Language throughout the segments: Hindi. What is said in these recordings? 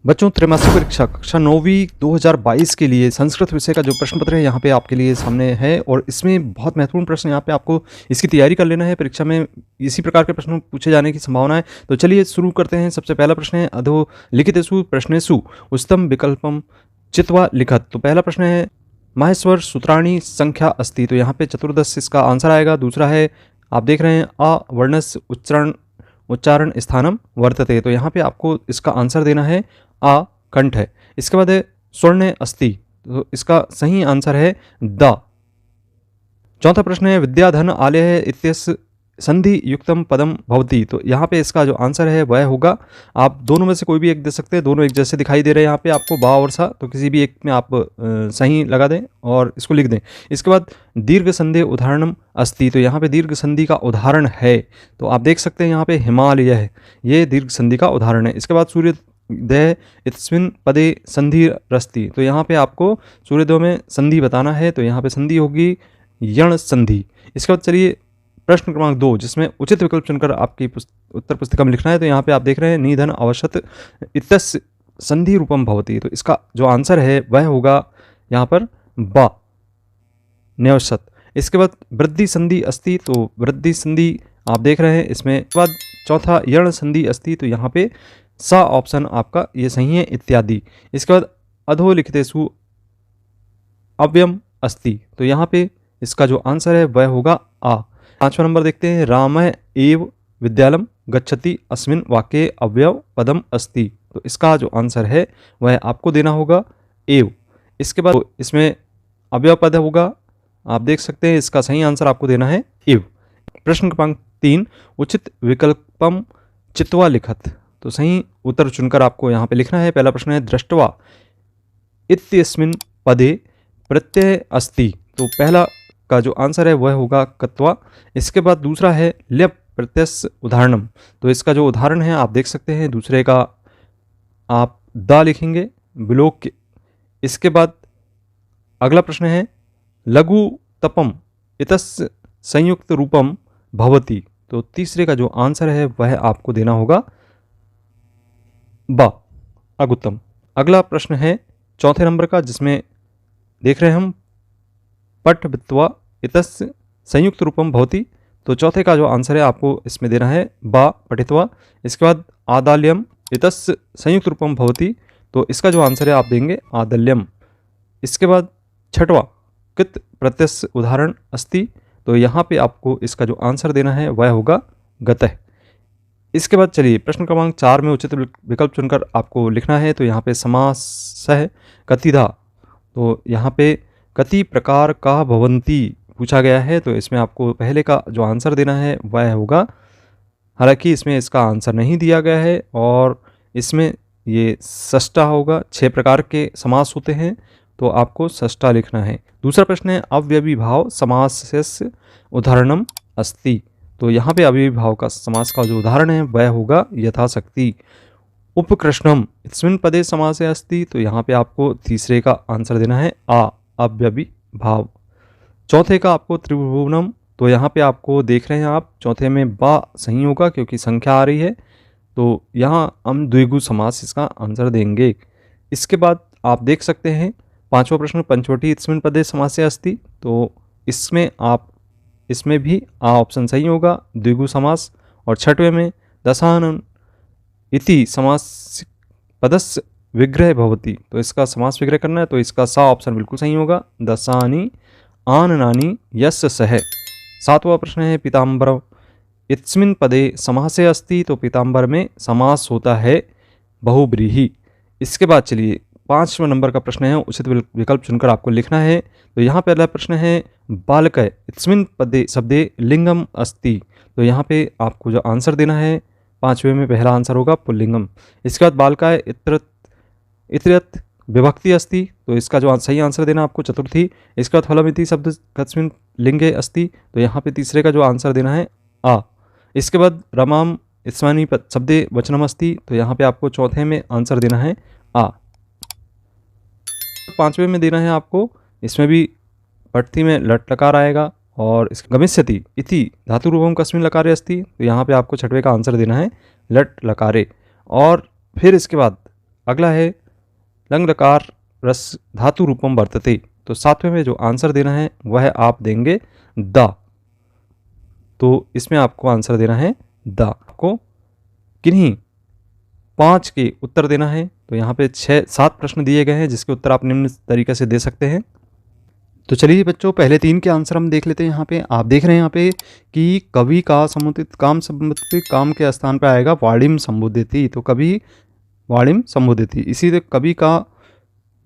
बच्चों, त्रैमासिक परीक्षा कक्षा 9वीं 2022 के लिए संस्कृत विषय का जो प्रश्न पत्र है यहाँ पे आपके लिए सामने है और इसमें बहुत महत्वपूर्ण प्रश्न यहाँ पे आपको इसकी तैयारी कर लेना है। परीक्षा में इसी प्रकार के प्रश्न पूछे जाने की संभावना है। तो चलिए शुरू करते हैं। सबसे पहला प्रश्न है अधोलिखितेषु प्रश्नेषु उच्चतम विकल्पम चित्वा लिखत। तो पहला प्रश्न है माहेश्वर सूत्राणी संख्या अस्ति। तो यहाँ पे 14 इसका आंसर आएगा। दूसरा है आप देख रहे हैं अवर्णस्य उच्चारण स्थानम वर्तते। तो यहाँ पे आपको इसका आंसर देना है आ कंठ है। इसके बाद है स्वर्ण अस्ति। तो इसका सही आंसर है द। चौथा प्रश्न है विद्याधन आलय इत्यस्य संधि युक्तम पदम भवति। तो यहाँ पे इसका जो आंसर है वह होगा, आप दोनों में से कोई भी एक दे सकते हैं, दोनों एक जैसे दिखाई दे रहे हैं यहाँ पे आपको बा और सा, तो किसी भी एक में आप सही लगा दें और इसको लिख दें। इसके बाद दीर्घ संधि उदाहरणम अस्ति। तो यहाँ पे दीर्घ संधि का उदाहरण है, तो आप देख सकते हैं यहाँ पे हिमालय है, ये दीर्घ संधि का उदाहरण है। इसके बाद सूर्योदय इत्स्मिन् पदे संधि रस्ति। तो यहाँ पे आपको सूर्योदय में संधि बताना है, तो यहाँ पे संधि होगी यण संधि। इसके बाद चलिए प्रश्न क्रमांक 2, जिसमें उचित विकल्प चुनकर आपकी उत्तर पुस्तिका में लिखना है। तो यहाँ पे आप देख रहे हैं निधन अवशत इत्यस्य संधि रूपम भवति। तो इसका जो आंसर है वह होगा यहाँ पर बा न्यवशत। इसके बाद वृद्धि संधि अस्ति। तो वृद्धि संधि आप देख रहे हैं इसमें। बाद चौथा यण संधि अस्ति। तो यहाँ पे सा ऑप्शन आपका ये सही है इत्यादि। इसके बाद अधोलिखितेषु अव्ययम अस्ति। तो यहाँ पे इसका जो आंसर है वह होगा आ। पांचवा नंबर देखते हैं राम एव विद्यालयम गच्छति अस्मिन् वाक्ये अव्यव पदम अस्ति। तो इसका जो आंसर है वह आपको देना होगा एव। इसके बाद इसमें अव्यव पद होगा, आप देख सकते हैं इसका सही आंसर आपको देना है एव। प्रश्न क्रमांक 3 उचित विकल्पम चित्वा लिखत। तो सही उत्तर चुनकर आपको यहाँ पे लिखना है। पहला प्रश्न है दृष्ट्वा इत्यस्मिन् पदे प्रत्यय अस्ति। तो पहला का जो आंसर है वह होगा कत्वा। इसके बाद दूसरा है ल्यप प्रत्यय उदाहरणम। तो इसका जो उदाहरण है आप देख सकते हैं, दूसरे का आप दा लिखेंगे विलोक। इसके बाद अगला प्रश्न है लघु तपम इतस्य संयुक्त रूपम भवति। तो तीसरे का जो आंसर है वह आपको देना होगा बा अगुत्तम। अगला प्रश्न है चौथे नंबर का, जिसमें देख रहे हैं हम पठ वित्वा इतस्य संयुक्त रूपम भवति। तो चौथे का जो आंसर है आपको इसमें देना है बा पठित्वा। इसके बाद आदाल्यम इतस्य संयुक्त रूपम भवति। तो इसका जो आंसर है आप देंगे आदल्यम। इसके बाद छठवा कृत प्रत्यय उदाहरण अस्ति। तो यहाँ पे आपको इसका जो आंसर देना है वह होगा गतः। इसके बाद चलिए प्रश्न क्रमांक 4 में उचित विकल्प चुनकर आपको लिखना है। तो यहाँ पे समासः कतिधा। तो यहाँ पे कति प्रकार का भवन्ति पूछा गया है। तो इसमें आपको पहले का जो आंसर देना है वह होगा, हालांकि इसमें इसका आंसर नहीं दिया गया है और इसमें ये षष्ठा होगा। 6 प्रकार के समास होते हैं, तो आपको षष्ठा लिखना है। दूसरा प्रश्न है अव्ययीभाव समासस्य उदाहरणम अस्ति। तो यहाँ पे अव्ययीभाव का समास का जो उदाहरण है वह होगा यथाशक्ति। उपकृष्णम इस्मिन् पदे समासे अस्ति। तो यहाँ पे आपको तीसरे का आंसर देना है आ अव्ययीभाव। चौथे का आपको त्रिभुवनम। तो यहाँ पे आपको देख रहे हैं आप, चौथे में बा सही होगा क्योंकि संख्या आ रही है, तो यहाँ हम द्विगु समास इसका आंसर देंगे। इसके बाद आप देख सकते हैं पांचवा प्रश्न पंचवटी इस्मिन् पदे समासे अस्ति। तो इसमें भी आ ऑप्शन सही होगा द्विगु समास। और छठवें में दशानन इति समास पदस्य विग्रह भवति। तो इसका समास विग्रह करना है, तो इसका सा ऑप्शन बिल्कुल सही होगा दशानी आननानी यस्य सह। सातवां प्रश्न है पीताम्बर इत्स्मिन् पदे समासे अस्ति। तो पीताम्बर में समास होता है बहुब्रीहि। इसके बाद चलिए 5वें नंबर का प्रश्न है उचित विकल्प चुनकर आपको लिखना है। तो यहाँ पहला प्रश्न है बालक इत्स्मिन् पदे शब्दे लिंगम अस्ति। तो यहाँ पे आपको जो आंसर देना है 5वें में पहला आंसर होगा पुल्लिंगम। इसके बाद बालकाय इतरत विभक्ति अस्ति। तो इसका जो सही आंसर देना आपको चतुर्थी। इसके बाद फलमिति शब्द कस्मिन् लिंगे अस्ति। तो यहाँ पे तीसरे का जो आंसर देना है आ। इसके बाद रमाम इस्मानी शब्दे वचनम अस्ति। तो यहाँ पे आपको चौथे में आंसर देना है आ। 5वें में देना है आपको, इसमें भी पठती में लट लकार आएगा और गमिष्यति इति धातु रूपम कस्मिन् लकारे अस्ति। तो यहाँ पे आपको छठवें का आंसर देना है लट लकारे। और फिर इसके बाद अगला है लंग लकार रस धातु रूपम वर्तते। तो 7वें में जो आंसर देना है वह आप देंगे द। तो इसमें आपको आंसर देना है द। आपको किन्हीं 5 के उत्तर देना है। तो यहाँ पे 6-7 प्रश्न दिए गए हैं जिसके उत्तर आप निम्न तरीके से दे सकते हैं। तो चलिए बच्चों, पहले 3 के आंसर हम देख लेते हैं। यहाँ पे आप देख रहे हैं यहाँ पे कि कवि का समुदित काम संबोधित काम के स्थान पे आएगा वाणिम संबोधिति। तो कवि वाणिम संबोधिति। इसी तरह कवि का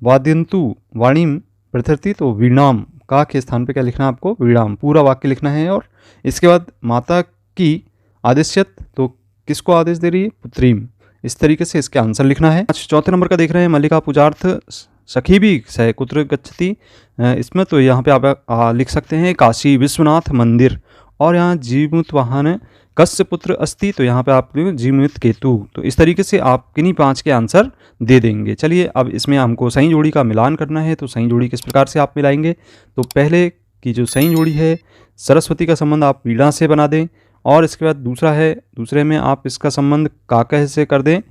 वाद्यंतु वाणिम प्रथर्ति, तो वीणाम का के स्थान पे क्या लिखना है आपको? वीणाम। पूरा वाक्य लिखना है। और इसके बाद माता की आदेश्यत, तो किसको आदेश दे रही है? पुत्रीम। इस तरीके से इसके आंसर लिखना है। चौथे नंबर का देख रहे हैं मल्लिका पूजार्थ सखी भी सह कुत्र गच्छति। इसमें तो यहाँ पे आप लिख सकते हैं काशी विश्वनाथ मंदिर। और यहाँ जीमूत वाहन कस्य पुत्र अस्ति, तो यहाँ पे आप जीमूत केतु। तो इस तरीके से आप किन्हीं 5 के आंसर दे देंगे। चलिए अब इसमें हमको सही जोड़ी का मिलान करना है। तो सही जोड़ी किस प्रकार से आप मिलाएंगे? तो पहले की जो सही जोड़ी है, सरस्वती का संबंध आप वीणा से बना दें। और इसके बाद दूसरे में आप इसका संबंध काकह से कर दें।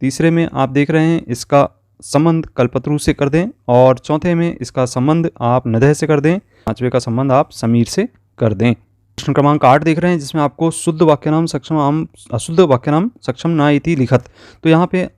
तीसरे में आप देख रहे हैं इसका संबंध कल्पतरु से कर दें। और चौथे में इसका संबंध आप नदह से कर दें। 5वें का संबंध आप समीर से कर दें। प्रश्न क्रमांक 8 देख रहे हैं जिसमें आपको शुद्ध वाक्यनाम सक्षम आम अशुद्ध वाक्यनाम सक्षम ना इति लिखत। तो यहाँ पे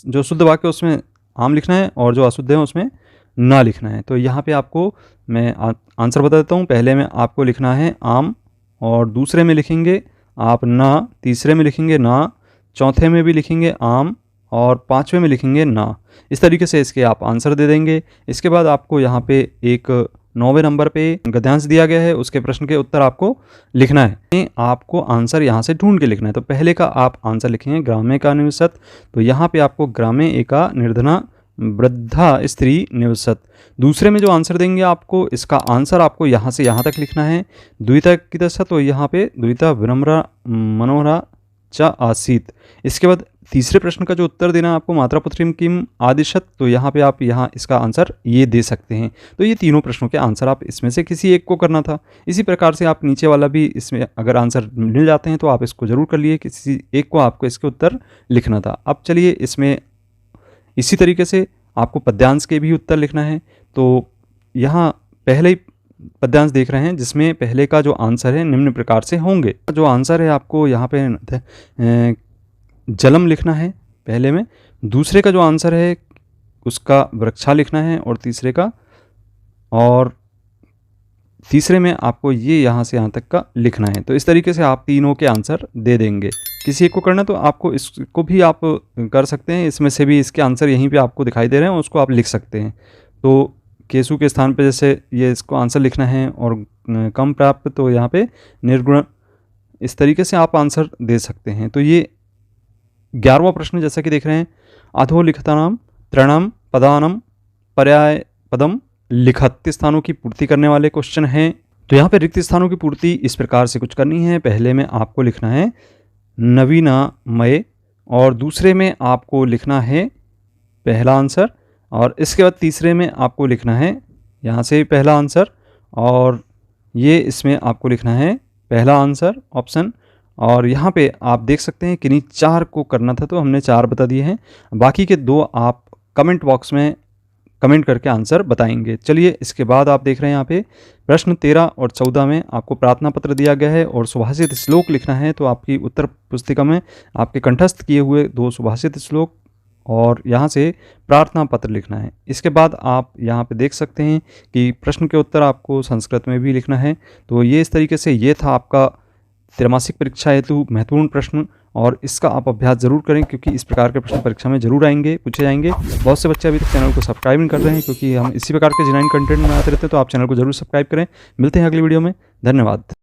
जो शुद्ध वाक्य उसमें आम लिखना है और जो अशुद्ध है उसमें ना लिखना है। तो यहाँ पे आपको मैं आंसर बता देता हूँ। पहले में आपको लिखना है आम, और दूसरे में लिखेंगे आप ना, तीसरे में लिखेंगे ना, चौथे में भी लिखेंगे आम, और 5वें में लिखेंगे ना। इस तरीके से इसके आप आंसर दे देंगे। इसके बाद आपको यहाँ पे एक 9वें नंबर पे गद्यांश दिया गया है, उसके प्रश्न के उत्तर आपको लिखना है। आपको आंसर यहाँ से ढूंढ के लिखना है। तो पहले का आप आंसर लिखेंगे ग्रामे का निवसत। तो यहाँ पे आपको ग्रामे एका निर्धना वृद्धा स्त्री निवसत। दूसरे में जो आंसर देंगे आपको, इसका आंसर आपको यहाँ से यहाँ तक लिखना है। द्विता की दशा, तो यहाँ पे द्विता विनम्रा मनोहरा च आसीत। इसके बाद तीसरे प्रश्न का जो उत्तर देना है आपको मात्रा पुत्रीम किम आदिशत। तो यहाँ पे आप इसका आंसर ये दे सकते हैं। तो ये तीनों प्रश्नों के आंसर आप इसमें से किसी एक को करना था। इसी प्रकार से आप नीचे वाला भी इसमें अगर आंसर मिल जाते हैं तो आप इसको ज़रूर कर लिए, किसी एक को आपको इसके उत्तर लिखना था। अब चलिए इसमें इसी तरीके से आपको पद्यांश के भी उत्तर लिखना है। तो यहाँ पहले ही पद्यांश देख रहे हैं जिसमें पहले का जो आंसर है निम्न प्रकार से होंगे। जो आंसर है आपको यहाँ पे जलम लिखना है पहले में। दूसरे का जो आंसर है उसका वृक्षा लिखना है। और तीसरे में आपको ये यहाँ से यहाँ तक का लिखना है। तो इस तरीके से आप तीनों के आंसर दे देंगे। किसी एक को करना तो आपको इसको भी आप कर सकते हैं। इसमें से भी इसके आंसर यहीं पे आपको दिखाई दे रहे हैं, उसको आप लिख सकते हैं। तो केसु के स्थान पे जैसे ये इसको आंसर लिखना है, और कम प्राप्त तो यहाँ पे निर्गुण। इस तरीके से आप आंसर दे सकते हैं। तो ये 11वां प्रश्न जैसा कि देख रहे हैं, अधो लिखतानाम त्रणाम पदानम पर्याय पदम लिखत स्थानों की पूर्ति करने वाले क्वेश्चन हैं। तो यहाँ पे रिक्त स्थानों की पूर्ति इस प्रकार से कुछ करनी है। पहले में आपको लिखना है नवीनामय, और दूसरे में आपको लिखना है पहला आंसर, और इसके बाद तीसरे में आपको लिखना है यहाँ से पहला आंसर, और ये इसमें आपको लिखना है पहला आंसर ऑप्शन। और यहाँ पे आप देख सकते हैं कि नहीं 4 को करना था, तो हमने 4 बता दिए हैं। बाकी के 2 आप कमेंट बॉक्स में कमेंट करके आंसर बताएंगे। चलिए इसके बाद आप देख रहे हैं यहाँ पे प्रश्न 13 और 14 में आपको प्रार्थना पत्र दिया गया है और सुभाषित श्लोक लिखना है। तो आपकी उत्तर पुस्तिका में आपके कंठस्थ किए हुए 2 सुभाषित श्लोक और यहाँ से प्रार्थना पत्र लिखना है। इसके बाद आप यहाँ पे देख सकते हैं कि प्रश्न के उत्तर आपको संस्कृत में भी लिखना है। तो ये इस तरीके से ये था आपका त्रैमासिक परीक्षा हेतु महत्वपूर्ण प्रश्न, और इसका आप अभ्यास जरूर करें क्योंकि इस प्रकार के प्रश्न परीक्षा में जरूर आएंगे, पूछे जाएंगे। बहुत से बच्चे अभी तक चैनल को सब्सक्राइब नहीं कर रहे हैं क्योंकि हम इसी प्रकार के जेन्युइन कंटेंट बनाते रहते हैं। तो आप चैनल को जरूर सब्सक्राइब करें। मिलते हैं अगली वीडियो में। धन्यवाद।